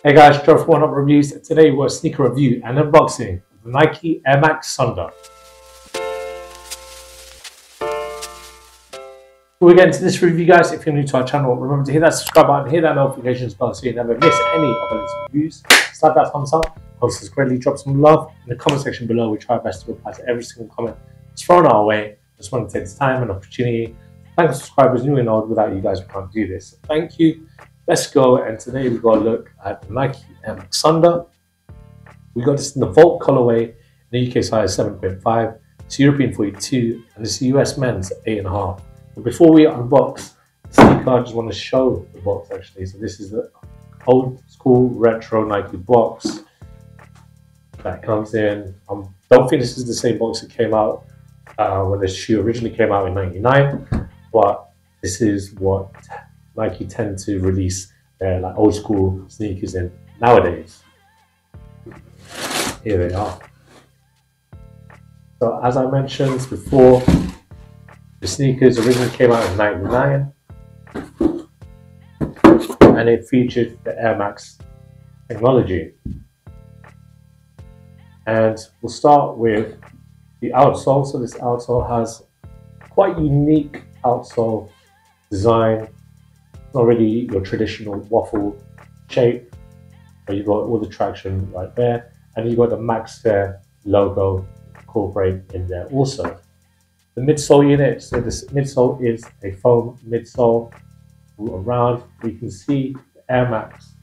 Hey guys, Joe from One Up Reviews. Today we're a sneaker review and unboxing of the Nike Air Max Thunder. Before we get into this review, guys, if you're new to our channel, remember to hit that subscribe button, hit that notifications bell so you never miss any of our latest reviews. Slap that thumbs up, helps us greatly. Drop some love in the comment section below. We try our best to reply to every single comment that's thrown our way. Just want to take this time and opportunity. Thank subscribers new and old. Without you guys, we can't do this. So thank you. Let's go, and today we've got a look at the Nike Air Max Thunder. We got this in the Volt colorway, in the UK size 7.5, it's European 42, and it's US men's 8.5. But before we unbox the sneaker, I just want to show the box actually. So this is the old school retro Nike box that comes in. Don't think this is the same box that came out when the shoe originally came out in '99, but this is what Nike tend to release their like old school sneakers in nowadays. Here they are. So as I mentioned before, the sneakers originally came out in '99 and it featured the Air Max technology. And we'll start with the outsole. So this outsole has quite unique outsole design. Not really your traditional waffle shape, but you've got all the traction right there, and you've got the Max Fair logo incorporated in there also. The midsole unit, so this midsole is a foam midsole. Around, we can see the Air Max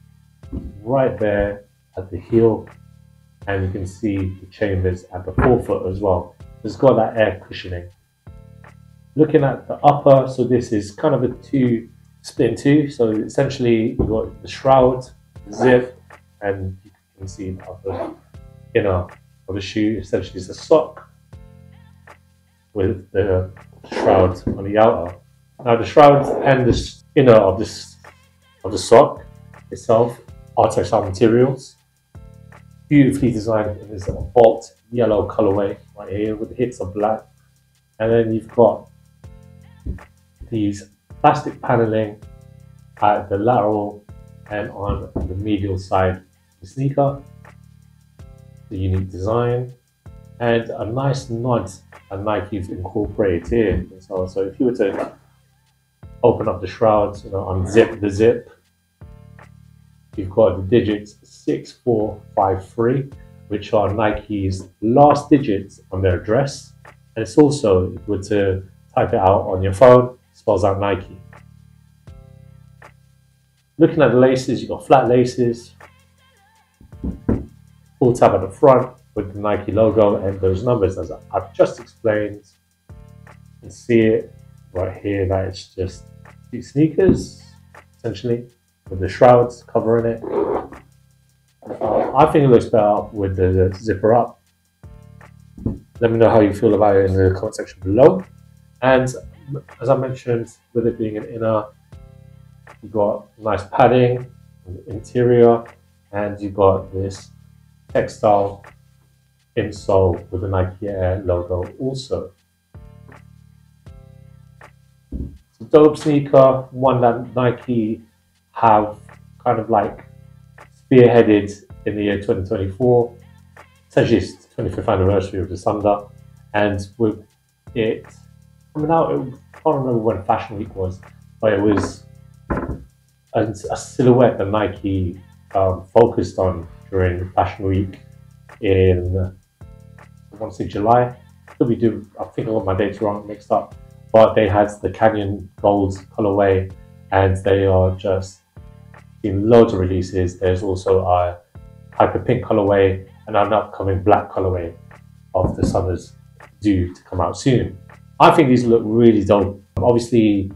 right there at the heel, and you can see the chambers at the forefoot as well. It's got that air cushioning. Looking at the upper, so this is kind of a split in two. So essentially you've got the shroud, the zip, and you can see the upper inner of the shoe. Essentially it's a sock with the shroud on the outer. Now the shroud and the inner of the sock itself are textile materials, beautifully designed in this Volt yellow colorway right here with the hits of black, and then you've got these plastic paneling at the lateral and on the medial side of the sneaker. The unique design and a nice nod that Nike's incorporated here. So if you were to open up the shrouds, unzip the zip, you've got the digits 6453, which are Nike's last digits on their address. And it's also, if you were to type it out on your phone, spells out Nike. Looking at the laces, you've got flat laces, full tab at the front with the Nike logo and those numbers as I've just explained. You can see it right here that it's just these sneakers essentially with the shrouds covering it. I think it looks better with the zipper up. Let me know how you feel about it in the comment section below. And as I mentioned, with it being an inner, you've got nice padding on the interior, and you've got this textile insole with the Nike Air logo also. It's a dope sneaker, one that Nike have kind of like spearheaded in the year 2024. Essentially, it's the 25th anniversary of the Thunder, and with it coming out, I can't remember when Fashion Week was, but it was a silhouette that Nike focused on during Fashion Week in, I want to say July. I think I got my dates wrong, mixed up, but they had the Canyon Gold colorway, and they are just in loads of releases. There's also a Hyper Pink colorway and an upcoming black colorway of the Thunders due to come out soon. I think these look really dope. Obviously,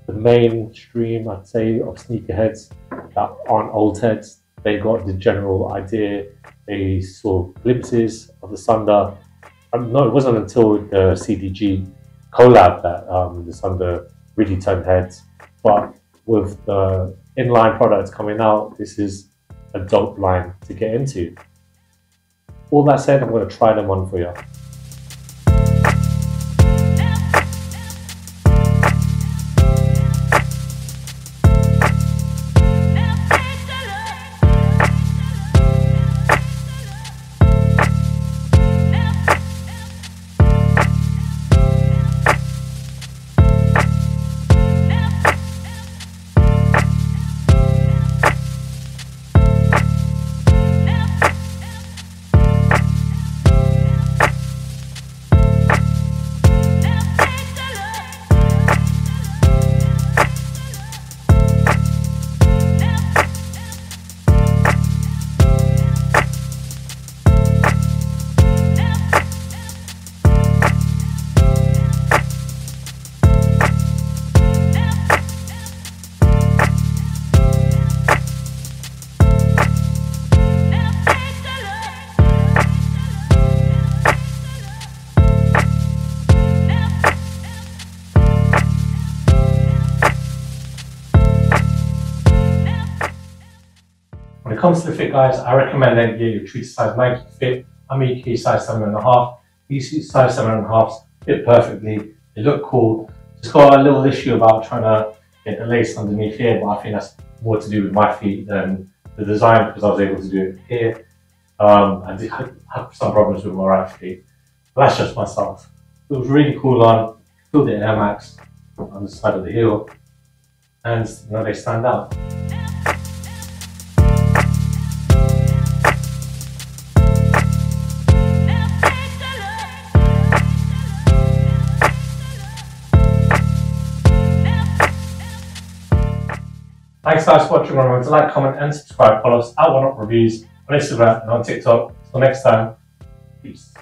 the mainstream, I'd say, of sneakerheads that aren't old heads, they got the general idea. They saw glimpses of the Thunder. No, it wasn't until the CDG collab that the Thunder really turned heads. But with the inline products coming out, this is a dope line to get into. All that said, I'm going to try them on for you. comes to the fit, guys, I recommend that you get your true to size Nike fit. I'm a UK size 7.5. These size 7.5s fit perfectly. They look cool. Just got a little issue about trying to get the lace underneath here, but I think that's more to do with my feet than the design, because I was able to do it here. I did have some problems with my right feet. But that's just myself. It was really cool on. Feel the Air Max on the side of the heel, and they stand out. Thanks guys for watching. Remember to like, comment and subscribe. Follow us at One Up Reviews on Instagram and on TikTok. Till next time, peace.